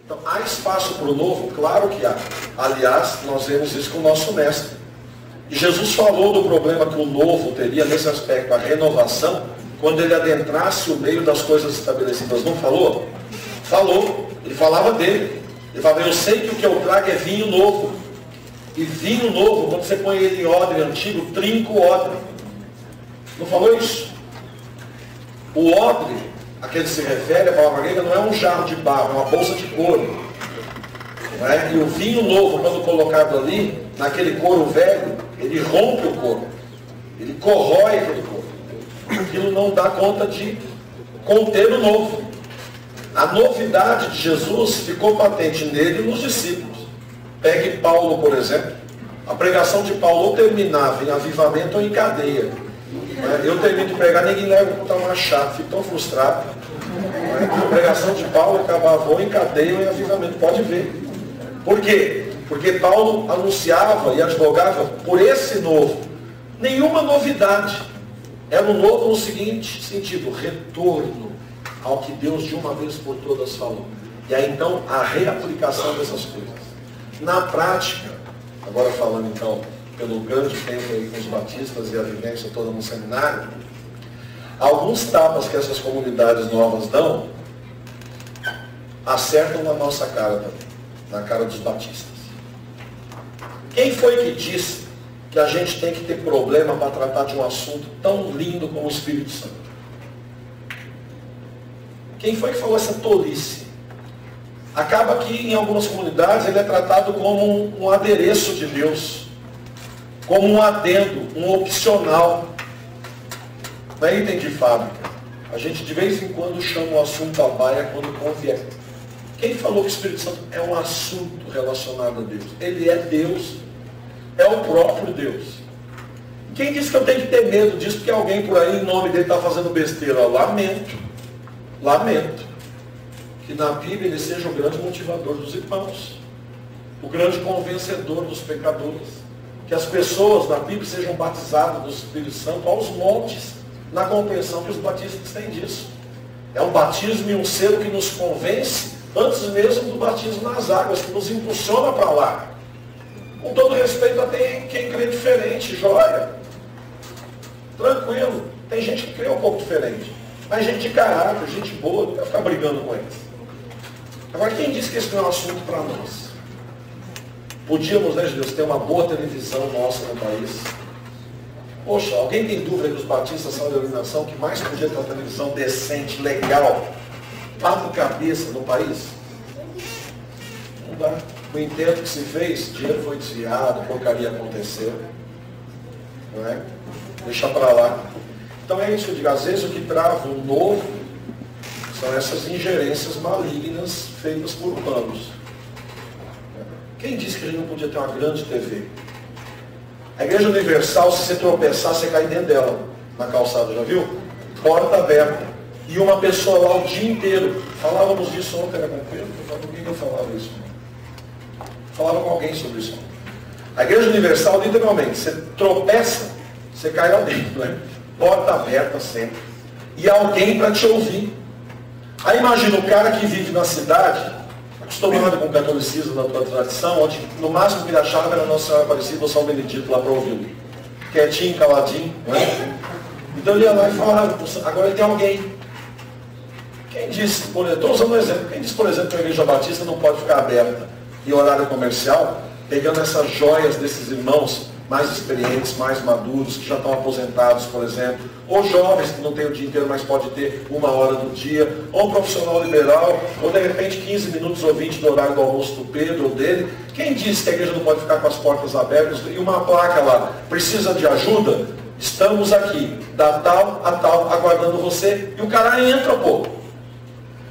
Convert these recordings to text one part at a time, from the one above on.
Então, há espaço para o novo? Claro que há. Aliás, nós vemos isso com o nosso mestre. E Jesus falou do problema que o novo teria nesse aspecto, a renovação, quando ele adentrasse o meio das coisas estabelecidas. Não falou? Falou. Ele falava dele. Ele falava, eu sei que o que eu trago é vinho novo. E vinho novo, quando você põe ele em odre antigo, trinca o odre. Não falou isso? O odre, a que ele se refere, a palavra grega, não é um jarro de barro, é uma bolsa de couro. Não é? E o vinho novo, quando colocado ali, naquele couro velho, ele rompe o couro. Ele corrói aquele couro. Aquilo não dá conta de conter o novo. A novidade de Jesus ficou patente nele e nos discípulos. Pegue Paulo, por exemplo. A pregação de Paulo ou terminava em avivamento ou em cadeia. Eu termino de pregar, ninguém leva para botar uma chave, fico tão frustrado. A pregação de Paulo acabava ou em cadeia ou em avivamento, pode ver. Por quê? Porque Paulo anunciava e advogava por esse novo. Nenhuma novidade. Era um novo no seguinte sentido, retorno ao que Deus de uma vez por todas falou. E aí então a reaplicação dessas coisas. Na prática, agora falando então pelo grande tempo aí com os batistas e a vivência toda no seminário, alguns tapas que essas comunidades novas dão, acertam na nossa cara também, na cara dos batistas. Quem foi que disse que a gente tem que ter problema para tratar de um assunto tão lindo como o Espírito Santo? Quem foi que falou essa tolice? Acaba que em algumas comunidades ele é tratado como um adereço de Deus, como um adendo, um opcional. Não é item de fábrica. A gente de vez em quando chama o assunto à baia quando convier. Quem falou que o Espírito Santo é um assunto relacionado a Deus? Ele é Deus, é o próprio Deus. Quem disse que eu tenho que ter medo disso porque alguém por aí em nome dele está fazendo besteira? Lamento que na Bíblia ele seja o grande motivador dos irmãos, o grande convencedor dos pecadores. Que as pessoas na Bíblia sejam batizadas do Espírito Santo aos montes, na compreensão que os batistas têm disso. É um batismo e um selo que nos convence antes mesmo do batismo nas águas, que nos impulsiona para lá. Com todo respeito a quem crê diferente, joia. Tranquilo. Tem gente que crê um pouco diferente. Mas gente de caráter, gente boa, não vai ficar brigando com eles. Agora, quem disse que esse não é um assunto para nós? Podíamos, né, Deus, ter uma boa televisão nossa no país. Poxa, alguém tem dúvida que os batistas são a denominação que mais podia ter uma televisão decente, legal, papo cabeça no país? Não dá. O intento que se fez, dinheiro foi desviado, porcaria aconteceu. Não é? Deixa para lá. Então é isso que eu digo, às vezes o que trava o novo são essas ingerências malignas feitas por panos. Quem disse que a gente não podia ter uma grande TV? A Igreja Universal, se você tropeçar, você cai dentro dela, na calçada, já viu? Porta aberta. E uma pessoa lá o dia inteiro. Falávamos disso ontem, era com Pedro? Por que eu falava isso? Falava com alguém sobre isso. A Igreja Universal, literalmente, você tropeça, você cai lá dentro, né? Porta aberta sempre. E alguém para te ouvir. Aí imagina o cara que vive na cidade, acostumado com o catolicismo da tua tradição, onde no máximo que ele achava era Nossa Senhora Aparecida ou São Benedito lá para ouvir. Quietinho, caladinho. Né? Então ele ia lá e falava, agora tem alguém. Quem disse, estou usando um exemplo, quem disse, por exemplo, que a Igreja Batista não pode ficar aberta em horário comercial, pegando essas joias desses irmãos mais experientes, mais maduros, que já estão aposentados, por exemplo, ou jovens que não têm o dia inteiro, mas pode ter 1 hora do dia, ou um profissional liberal, ou de repente 15 minutos ou 20 do horário do almoço do Pedro ou dele. Quem disse que a igreja não pode ficar com as portas abertas e uma placa lá, precisa de ajuda? Estamos aqui, da tal a tal, aguardando você, e o cara entra, pô.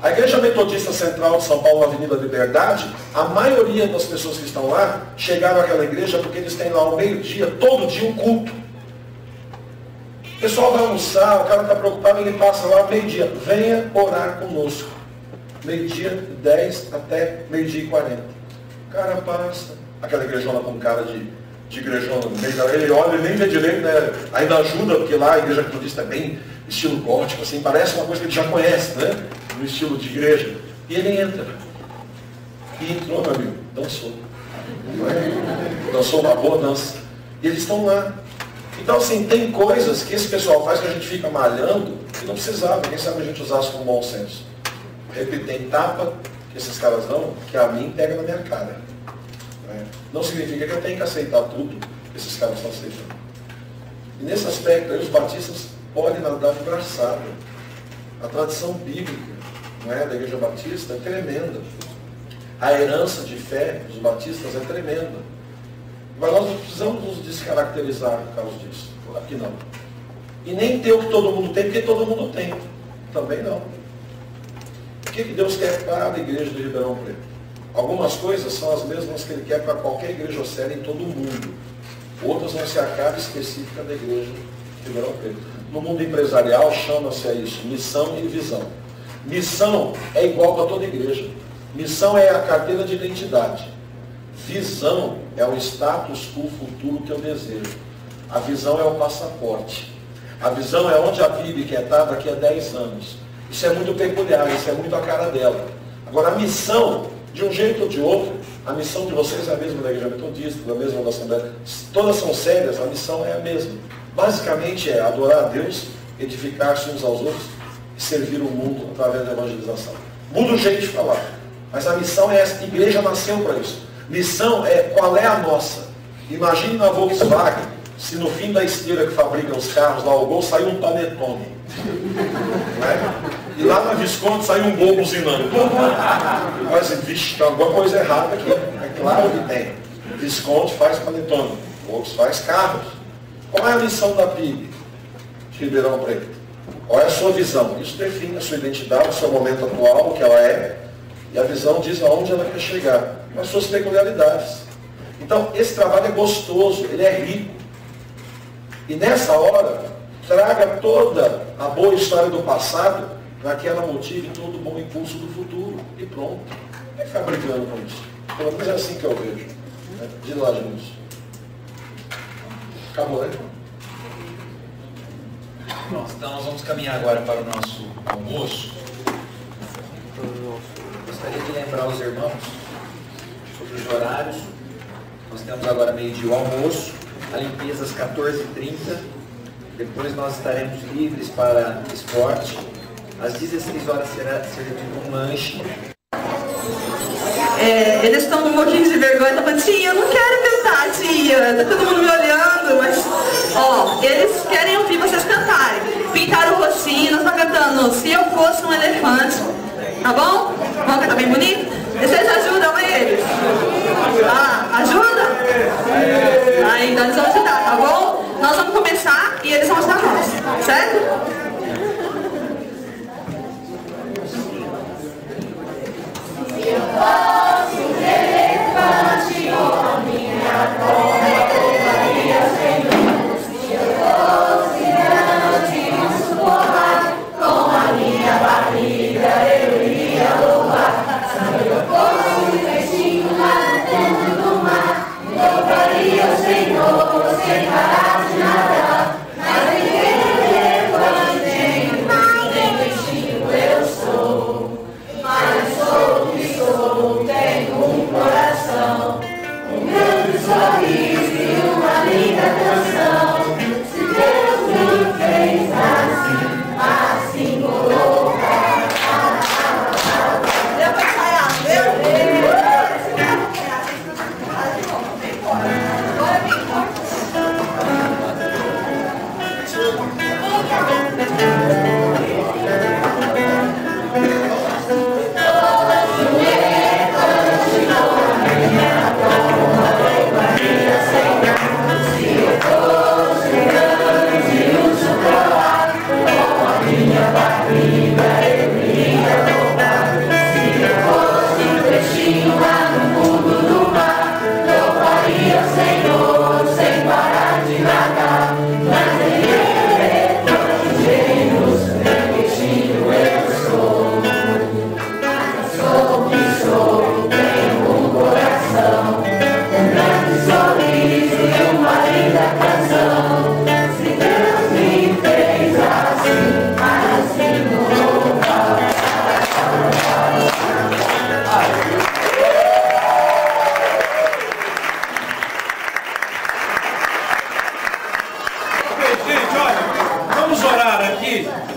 A Igreja Metodista Central de São Paulo, na Avenida Liberdade, a maioria das pessoas que estão lá, chegaram àquela igreja porque eles têm lá ao meio-dia, todo dia, um culto. O pessoal vai almoçar, o cara está preocupado, ele passa lá meio-dia. Venha orar conosco. Meio-dia, 10 até meio-dia e 40. O cara passa. Aquela igrejona com cara de igrejona. Ele olha, ele nem vê direito, né? Ainda ajuda, porque lá a Igreja Metodista é bem estilo gótico, assim, parece uma coisa que ele já conhece, né? No estilo de igreja. E ele entra. E entrou, meu amigo, dançou. Não é? Dançou uma boa dança. E eles estão lá. Então, assim, tem coisas que esse pessoal faz que a gente fica malhando e não precisava. Quem sabe a gente usasse com bom senso. Repito, tem tapa que esses caras dão, que a mim pega na minha cara. Não significa que eu tenho que aceitar tudo que esses caras estão aceitando. E nesse aspecto, aí, os batistas podem nadar de braçada. A tradição bíblica, não é, da Igreja Batista é tremenda. A herança de fé dos batistas é tremenda. Mas nós não precisamos nos descaracterizar por causa disso. Aqui não. E nem ter o que todo mundo tem, porque todo mundo tem. Também não. O que Deus quer para a igreja de Ribeirão Preto? Algumas coisas são as mesmas que Ele quer para qualquer igreja séria em todo o mundo. Outras vão ser a cara específica da igreja de Ribeirão Preto. No mundo empresarial chama-se a isso missão e visão. Missão é igual para toda igreja. Missão é a carteira de identidade. Visão é o status quo futuro que eu desejo. A visão é o passaporte. A visão é onde a Bíblia quer estar daqui a 10 anos. Isso é muito peculiar, isso é muito a cara dela. Agora, a missão, de um jeito ou de outro, a missão de vocês é a mesma da Igreja Metodista, da mesma da Assembleia. Todas são sérias, a missão é a mesma. Basicamente é adorar a Deus, edificar-se uns aos outros e servir o mundo através da evangelização. Muda o jeito de falar. Mas a missão é essa. A igreja nasceu para isso. Missão é qual é a nossa. Imagine na Volkswagen, se no fim da esteira que fabrica os carros, lá o Gol, saiu um Panetone. Não é? E lá na Visconti saiu um Gol buzinando. Mas, vixe, tem alguma coisa errada aqui. É claro que tem. Visconti faz Panetone. Volks faz carros. Qual é a missão da PIB de Ribeirão Preto? Qual é a sua visão? Isso define a sua identidade, o seu momento atual, o que ela é. E a visão diz aonde ela quer chegar, com as suas peculiaridades. Então, esse trabalho é gostoso, ele é rico. E nessa hora, traga toda a boa história do passado para que ela motive todo o bom impulso do futuro. E pronto. Não é ficar brincando com isso. Pelo menos é assim que eu vejo. Né? De lá, Jesus. Acabou, né? Pronto, então nós vamos caminhar agora para o nosso almoço. Gostaria de lembrar os irmãos sobre os horários. Nós temos agora meio-dia o almoço, a limpeza às 14h30. Depois nós estaremos livres para esporte. Às 16 horas será servido um lanche. Eles estão um pouquinho de vergonha, estão falando, tia, eu não quero cantar, tia. Tá todo mundo me olhando, mas, ó, eles querem ouvir vocês cantarem. Pintaram o rocinho, nós estamos cantando Se Eu Fosse um Elefante. Tá bom? Vamos cantar bem bonito? Vocês ajudam eles? Ah, ajuda? Aí, então eles vão ajudar, tá bom? Nós vamos começar e eles vão ajudar nós, certo? Se eu fosse um elefante, a minha cobra tomaria Senhor. Se eu fosse grande, um suportar, com a minha barriga eu iria louvar.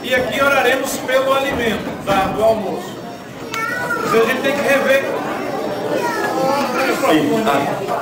e aqui oraremos pelo alimento do almoço. A gente tem que rever. Sim.